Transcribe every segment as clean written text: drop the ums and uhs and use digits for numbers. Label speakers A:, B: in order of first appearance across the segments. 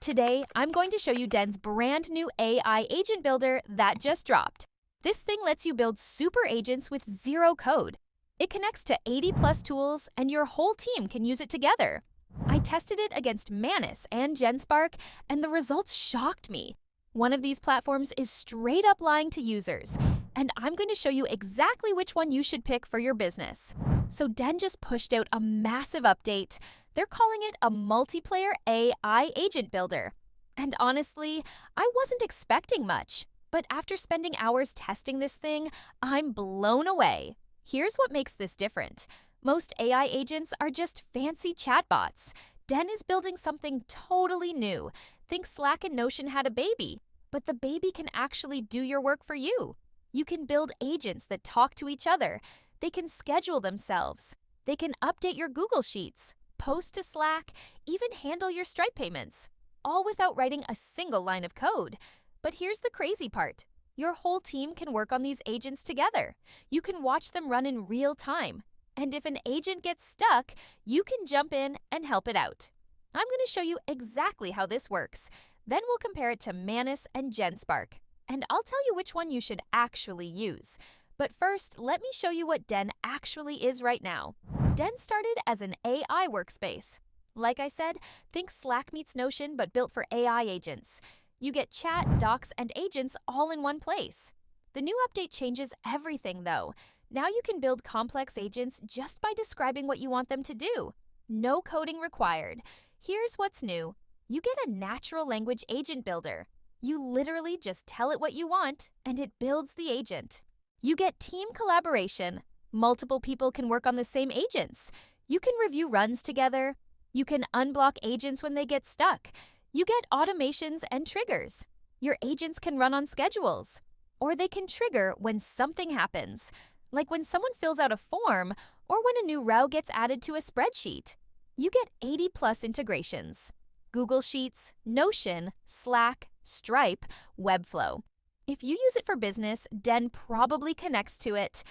A: Today, I'm going to show you Den's brand new AI agent builder that just dropped. This thing lets you build super agents with zero code. It connects to 80 plus tools, and your whole team can use it together. I tested it against Manus and GenSpark, and the results shocked me. One of these platforms is straight up lying to users, and I'm going to show you exactly which one you should pick for your business. So Den just pushed out a massive update. They're calling it a multiplayer AI agent builder. And honestly, I wasn't expecting much, but after spending hours testing this thing, I'm blown away. Here's what makes this different. Most AI agents are just fancy chatbots. Den is building something totally new. Think Slack and Notion had a baby, but the baby can actually do your work for you. You can build agents that talk to each other. They can schedule themselves. They can update your Google Sheets, post to Slack, even handle your Stripe payments, all without writing a single line of code. But here's the crazy part. Your whole team can work on these agents together. You can watch them run in real time. And if an agent gets stuck, you can jump in and help it out. I'm going to show you exactly how this works. Then we'll compare it to Manus and GenSpark. And I'll tell you which one you should actually use. But first, let me show you what Den actually is right now. Den started as an AI workspace. Like I said, think Slack meets Notion but built for AI agents. You get chat, docs, and agents all in one place. The new update changes everything though. Now you can build complex agents just by describing what you want them to do. No coding required. Here's what's new. You get a natural language agent builder. You literally just tell it what you want, and it builds the agent. You get team collaboration. Multiple people can work on the same agents. You can review runs together. You can unblock agents when they get stuck. You get automations and triggers. Your agents can run on schedules. Or they can trigger when something happens, like when someone fills out a form or when a new row gets added to a spreadsheet. You get 80 plus integrations. Google Sheets, Notion, Slack, Stripe, Webflow. If you use it for business, Den probably connects to it.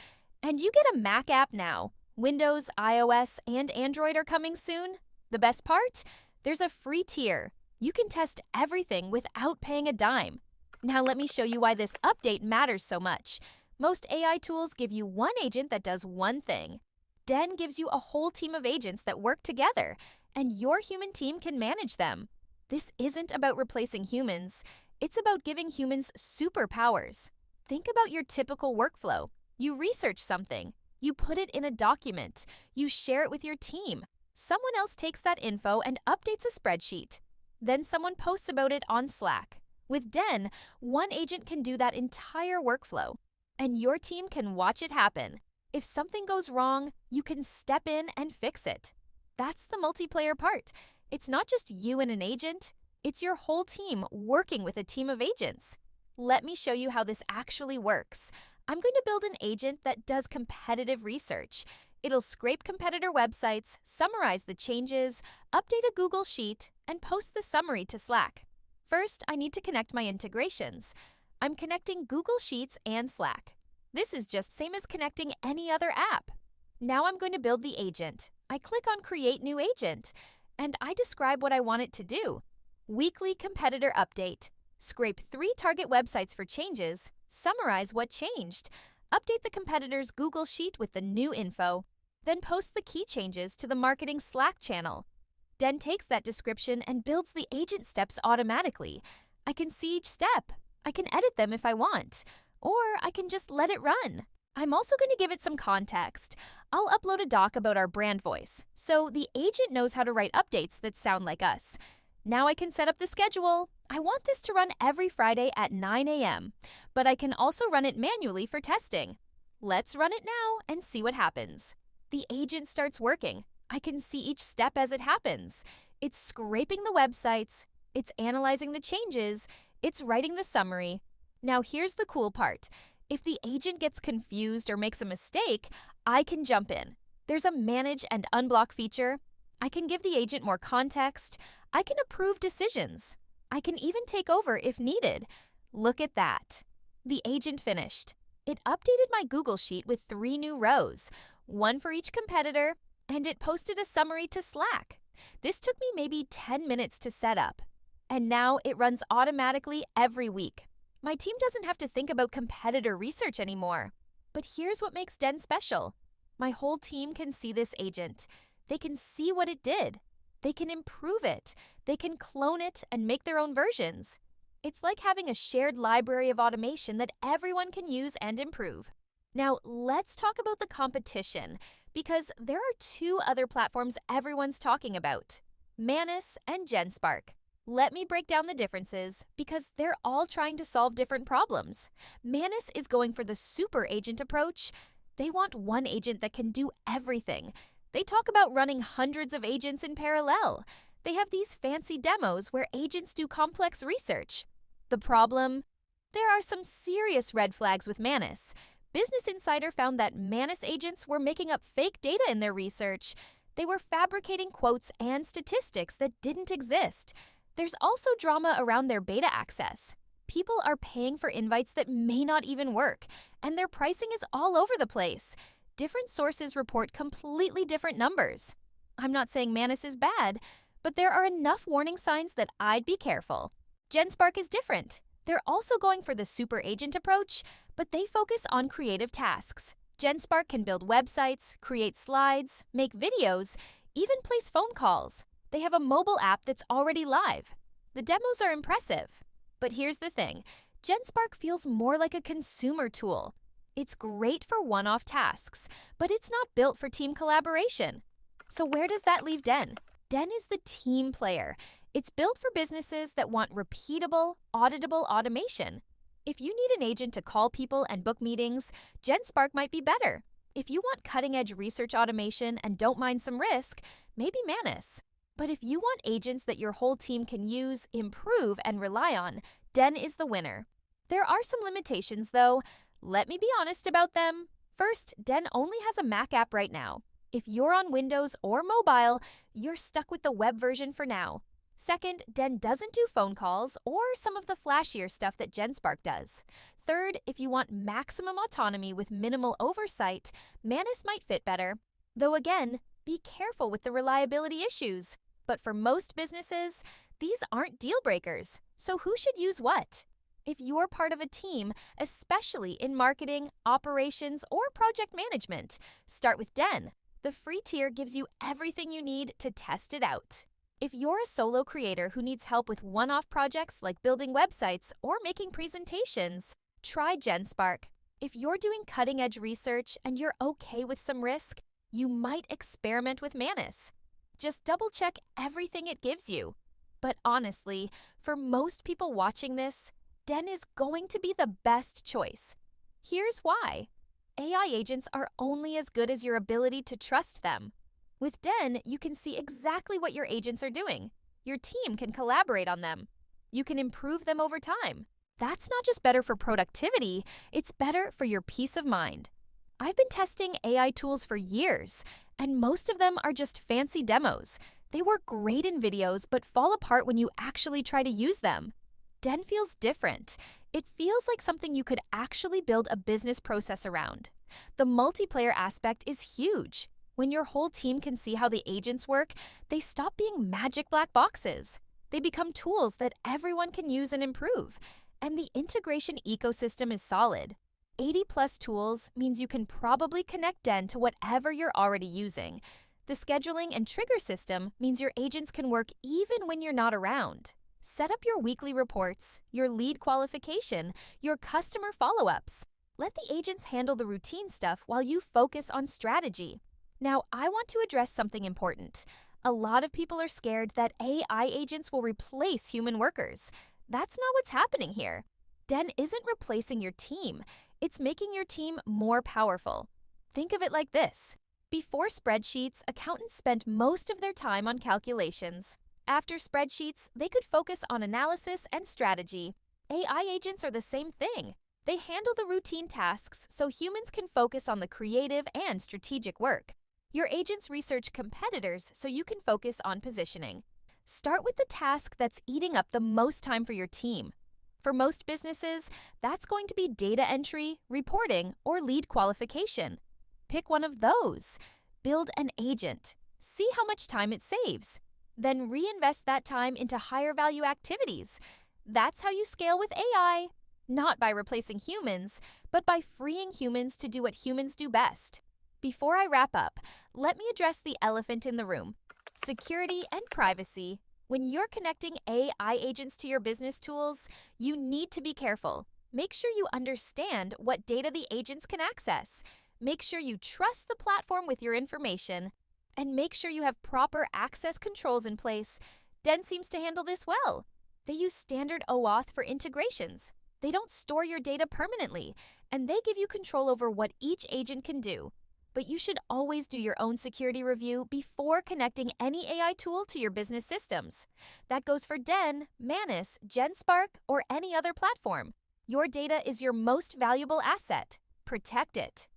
A: And you get a Mac app now. Windows, iOS, and Android are coming soon. The best part? There's a free tier. You can test everything without paying a dime. Now let me show you why this update matters so much. Most AI tools give you one agent that does one thing. Den gives you a whole team of agents that work together, and your human team can manage them. This isn't about replacing humans. It's about giving humans superpowers. Think about your typical workflow. You research something. You put it in a document. You share it with your team. Someone else takes that info and updates a spreadsheet. Then someone posts about it on Slack. With Den, one agent can do that entire workflow, and your team can watch it happen. If something goes wrong, you can step in and fix it. That's the multiplayer part. It's not just you and an agent. It's your whole team working with a team of agents. Let me show you how this actually works. I'm going to build an agent that does competitive research. It'll scrape competitor websites, summarize the changes, update a Google Sheet, and post the summary to Slack. First, I need to connect my integrations. I'm connecting Google Sheets and Slack. This is just same as connecting any other app. Now I'm going to build the agent. I click on Create New Agent, and I describe what I want it to do. Weekly competitor update. Scrape 3 target websites for changes, summarize what changed, update the competitor's Google Sheet with the new info, then post the key changes to the marketing Slack channel. Den takes that description and builds the agent steps automatically. I can see each step. I can edit them if I want, or I can just let it run. I'm also going to give it some context. I'll upload a doc about our brand voice, so the agent knows how to write updates that sound like us. Now I can set up the schedule. I want this to run every Friday at 9 a.m., but I can also run it manually for testing. Let's run it now and see what happens. The agent starts working. I can see each step as it happens. It's scraping the websites. It's analyzing the changes. It's writing the summary. Now here's the cool part. If the agent gets confused or makes a mistake, I can jump in. There's a manage and unblock feature. I can give the agent more context. I can approve decisions. I can even take over if needed. Look at that. The agent finished. It updated my Google Sheet with 3 new rows, one for each competitor, and it posted a summary to Slack. This took me maybe 10 minutes to set up. And now it runs automatically every week. My team doesn't have to think about competitor research anymore. But here's what makes Den special. My whole team can see this agent. They can see what it did. They can improve it. They can clone it and make their own versions. It's like having a shared library of automation that everyone can use and improve. Now, let's talk about the competition, because there are two other platforms everyone's talking about: Manus and GenSpark. Let me break down the differences, because they're all trying to solve different problems. Manus is going for the super agent approach. They want one agent that can do everything. They talk about running hundreds of agents in parallel. They have these fancy demos where agents do complex research. The problem? There are some serious red flags with Manus. Business Insider found that Manus agents were making up fake data in their research. They were fabricating quotes and statistics that didn't exist. There's also drama around their beta access. People are paying for invites that may not even work, and their pricing is all over the place. Different sources report completely different numbers. I'm not saying Manus is bad, but there are enough warning signs that I'd be careful. GenSpark is different. They're also going for the super agent approach, but they focus on creative tasks. GenSpark can build websites, create slides, make videos, even place phone calls. They have a mobile app that's already live. The demos are impressive. But here's the thing. GenSpark feels more like a consumer tool. It's great for one-off tasks, but it's not built for team collaboration. So where does that leave Den? Den is the team player. It's built for businesses that want repeatable, auditable automation. If you need an agent to call people and book meetings, GenSpark might be better. If you want cutting-edge research automation and don't mind some risk, maybe Manus. But if you want agents that your whole team can use, improve, and rely on, Den is the winner. There are some limitations, though. Let me be honest about them. First, Den only has a Mac app right now. If you're on Windows or mobile, you're stuck with the web version for now. Second, Den doesn't do phone calls or some of the flashier stuff that GenSpark does. Third, if you want maximum autonomy with minimal oversight, Manus might fit better. Though again, be careful with the reliability issues. But for most businesses, these aren't deal breakers. So who should use what? If you're part of a team, especially in marketing, operations, or project management, start with Den. The free tier gives you everything you need to test it out. If you're a solo creator who needs help with one-off projects like building websites or making presentations, try GenSpark. If you're doing cutting-edge research and you're okay with some risk, you might experiment with Manus. Just double-check everything it gives you. But honestly, for most people watching this, Den is going to be the best choice. Here's why. AI agents are only as good as your ability to trust them. With Den, you can see exactly what your agents are doing. Your team can collaborate on them. You can improve them over time. That's not just better for productivity, it's better for your peace of mind. I've been testing AI tools for years, and most of them are just fancy demos. They work great in videos, but fall apart when you actually try to use them. Den feels different. It feels like something you could actually build a business process around. The multiplayer aspect is huge. When your whole team can see how the agents work, they stop being magic black boxes. They become tools that everyone can use and improve. And the integration ecosystem is solid. 80+ tools means you can probably connect Den to whatever you're already using. The scheduling and trigger system means your agents can work even when you're not around. Set up your weekly reports, your lead qualification, your customer follow-ups. Let the agents handle the routine stuff while you focus on strategy. Now, I want to address something important. A lot of people are scared that AI agents will replace human workers. That's not what's happening here. Den isn't replacing your team. It's making your team more powerful. Think of it like this. Before spreadsheets, accountants spent most of their time on calculations. After spreadsheets, they could focus on analysis and strategy. AI agents are the same thing. They handle the routine tasks so humans can focus on the creative and strategic work. Your agents research competitors so you can focus on positioning. Start with the task that's eating up the most time for your team. For most businesses, that's going to be data entry, reporting, or lead qualification. Pick one of those. Build an agent. See how much time it saves. Then reinvest that time into higher value activities. That's how you scale with AI. Not by replacing humans, but by freeing humans to do what humans do best. Before I wrap up, let me address the elephant in the room: security and privacy. When you're connecting AI agents to your business tools, you need to be careful. Make sure you understand what data the agents can access. Make sure you trust the platform with your information. And make sure you have proper access controls in place. Den seems to handle this well. They use standard OAuth for integrations. They don't store your data permanently, and they give you control over what each agent can do. But you should always do your own security review before connecting any AI tool to your business systems. That goes for Den, Manus, GenSpark, or any other platform. Your data is your most valuable asset. Protect it.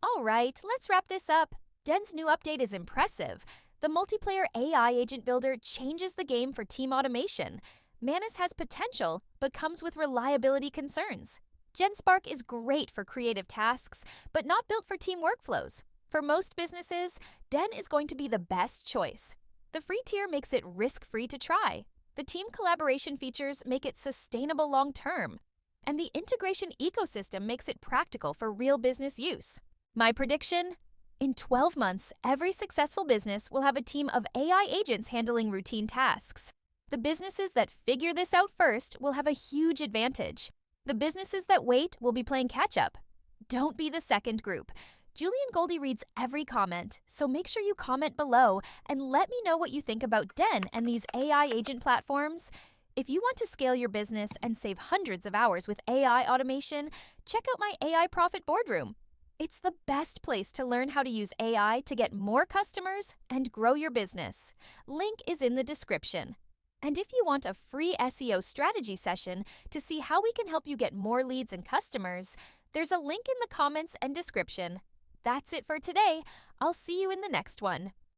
A: All right, let's wrap this up. Den's new update is impressive. The multiplayer AI agent builder changes the game for team automation. Manus has potential, but comes with reliability concerns. GenSpark is great for creative tasks, but not built for team workflows. For most businesses, Den is going to be the best choice. The free tier makes it risk-free to try. The team collaboration features make it sustainable long-term. And the integration ecosystem makes it practical for real business use. My prediction? In 12 months, every successful business will have a team of AI agents handling routine tasks. The businesses that figure this out first will have a huge advantage. The businesses that wait will be playing catch-up. Don't be the second group. Julian Goldie reads every comment, so make sure you comment below and let me know what you think about Den and these AI agent platforms. If you want to scale your business and save hundreds of hours with AI automation, check out my AI Profit Boardroom. It's the best place to learn how to use AI to get more customers and grow your business. Link is in the description. And if you want a free SEO strategy session to see how we can help you get more leads and customers, there's a link in the comments and description. That's it for today. I'll see you in the next one.